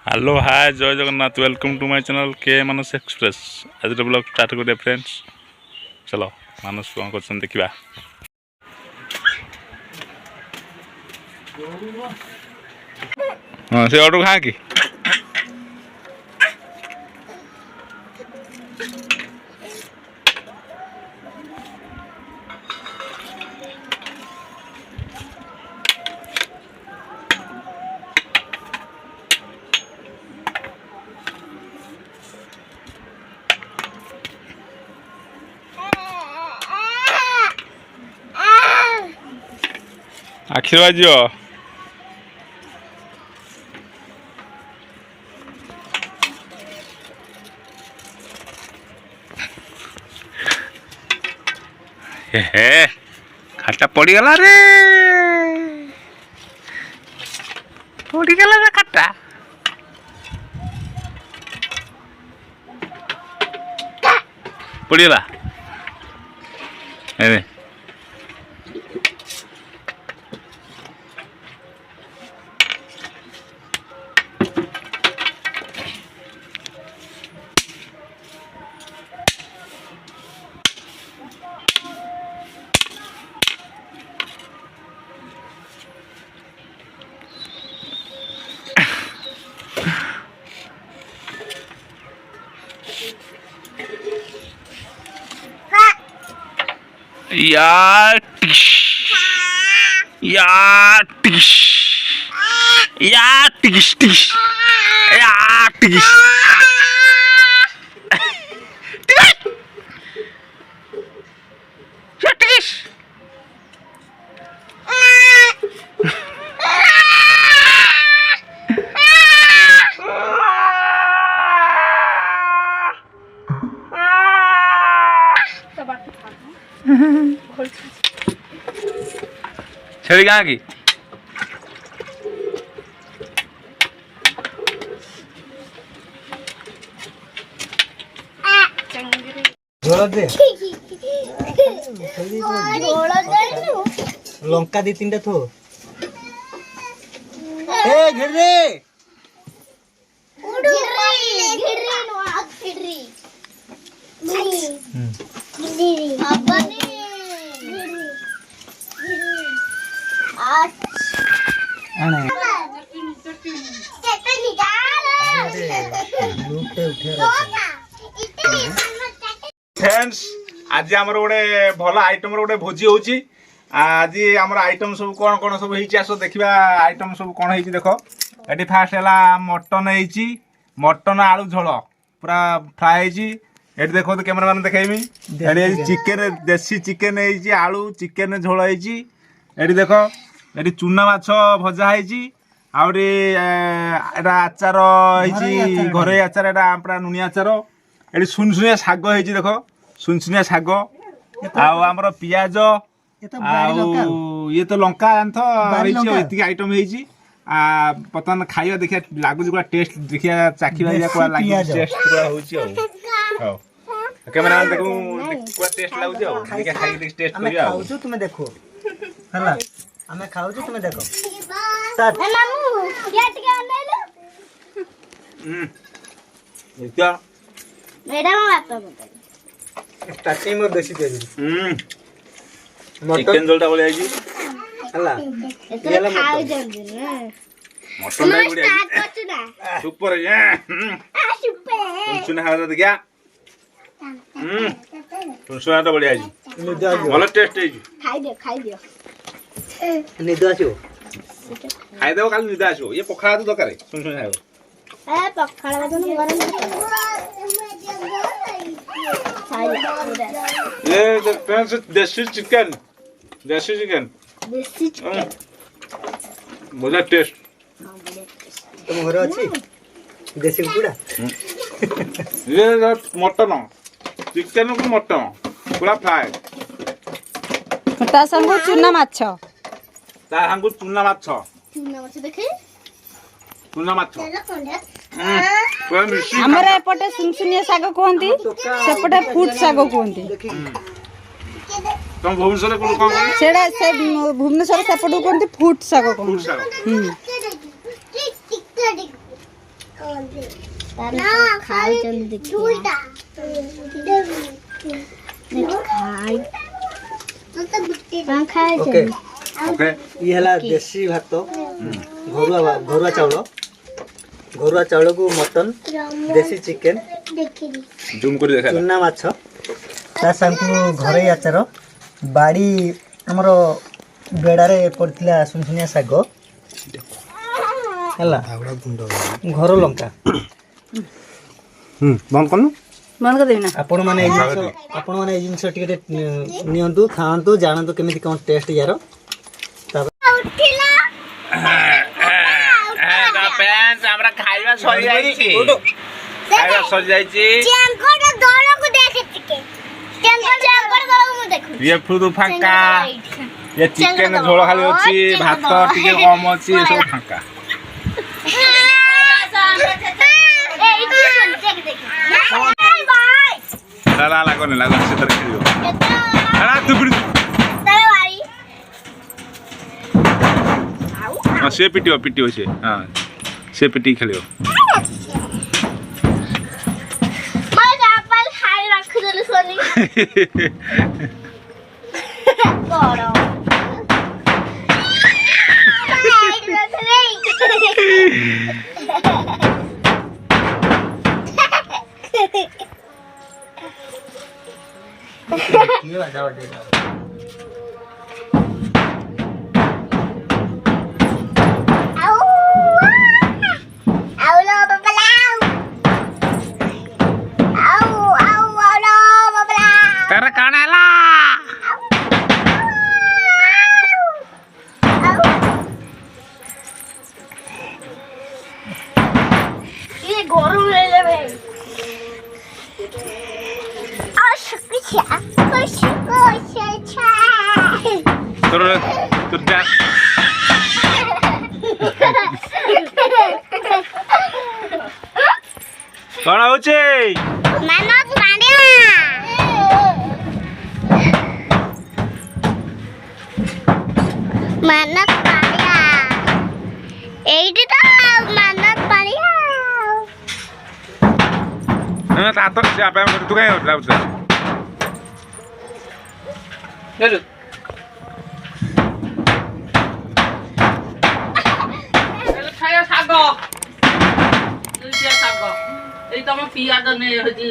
hello hi जय Jagannath welcome to my channel के Manas express आज ब्लॉग स्टार्ट करिया फ्रेंड्स चलो मानस कौन कर देखा हाँ से ऑटो कहाँ की आखिर बाज हे खाटा पड़गला रे पड़गला रे खाटा पड़गला यार यार टिश यार टिश टिश यार टिश टिश छेड़ी कहाँ की लंका दी तीन थो ए घेर दे फ्रेंड्स आज आमर गोटे भल आइटम गोटे भोजी होची आज आमर आइटम सब कौन कौन सब होईची आसो देखिबा आइटम सब कौन होईची देखो एटी फास्ट हैला मटन होईची मटन आलू झोल पूरा फ्राई होईची एटी देखो तो कैमरा मैन देखाइमी एटी चिकन देसी चिकन होईची आलू चिकन झोल होईची एटी देखो एटी चूना माछ भजा होईची आउरी एटा आचार होईची घरे आचार एटा पूरा नुनी आचार एटी सुनसुनिया शाग होईची देखो सुनसुनिया शाग आउ हमर पियाज ये तो लंका जानथ रही एति आइटम होईची पतन खाइबा देखिया लागुची पूरा टेस्ट देखिया चाखिबा या कोला लागी टेस्ट पूरा होईची हो कैमरा मैन देखू पूरा टेस्ट लागुची हो देखिया खाइ देख टेस्ट हमें करिया खाऊ तुम देखो हला हमें खाऊ तुम देखो स्टार्ट ए मामू क्या टिके आनैलो क्या मैडम बात बता स्टार्टिंग में देसी दे चिकन झोलटा बोले आइजी हला एतले खाओ जल्दी ना मटन नहीं बुढ़िया स्टार्ट करछु ना सुपर है आ सुपर सुना हां देखिया सुना तो बढ़िया आइजी निदो आजो भलो टेस्ट है खाई दियो निदो आजो खाइ देबो काल निदा आसो ये पखाड़ा तो दरकार सुन खाइबो ए पखाड़ा जन गरम ये फ्रेंड्स देसी चिकन देसी चिकन मजा टेस्ट तुम घर अछि देसी कुड़ा ये मटन चिकन को मटन पूरा फ्राई ता संग चूना माछ ता हांगु चूना माछ चूना माछ देखे चूना माछ चलो कोंडा पूरा मिशी हमर एपटे सुनसुनिया साग कहंती सेपटे फुट साग कहंती तुम भुवनेश्वर को कौन कौन सेडा से भुवनेश्वर सेपटू कहंती फुट साग फूड कहंती साग ଖାଉଛନ୍ତି ଓକେ ଓକେ ଇ ହେଲା ଦେଶୀ ଭାତ ଘରୁଆ ଚାଉଳକୁ ମଟନ ଦେଶୀ ଚିକେନ ଜୁମ୍ କରି ଦେଖା ଚୁନା ମାଛ ତା ସାଙ୍ଗକୁ ଘରୋଇ ଆଚାର ବାଡ଼ି ଆମର ବେଡ଼ାରେ ପଡ଼ିଥିଲା ସୁନସୁନିଆ ଶାଗ ହେଲା ଘର ଲଙ୍କା ବନ୍ଦ କରୁନୁ ବନ୍ଦ କରିଦେବି ନା ଆପଣମାନେ ଏଇ ଜିନିଷ ଟିକେ ନିଅନ୍ତୁ ଖାଆନ୍ତୁ ଜାଣନ୍ତୁ କେମିତି କ'ଣ ଟେଷ୍ଟ ୟାର আমরা খাଇବା সরিଯାଇଛି ଖାଇବା ସରିଯାଇଛି ଇଏ ଫୁରୁ ଫାଙ୍କା ଇଏ ଚିକେନ ଝୋଳ ଖାଲି ଅଛି ଭାତ ଟିକେ କମ ଅଛି ଏସବୁ ଫାଙ୍କା ଲାଗନି ସେଥିରେ ଖେଳିବ ହଁ ସେ ପିଟିବ ସେ ହଁ ସେ ପିଟିକି ଖେଳିବ ତାର କାଣା ହେଲା তোর যা କଣ ହଉଛି ମାନତ ପାଳିଆ ଏଇଠି ତ ମାନତ ପାଳିଆ ତା ତ ସେ ଆପେ ତୁ କାହିଁ ଲାଗୁଛ ଶାଗ ଏଇ ତମ ପିଆଜ ନେଇ ହଉଛି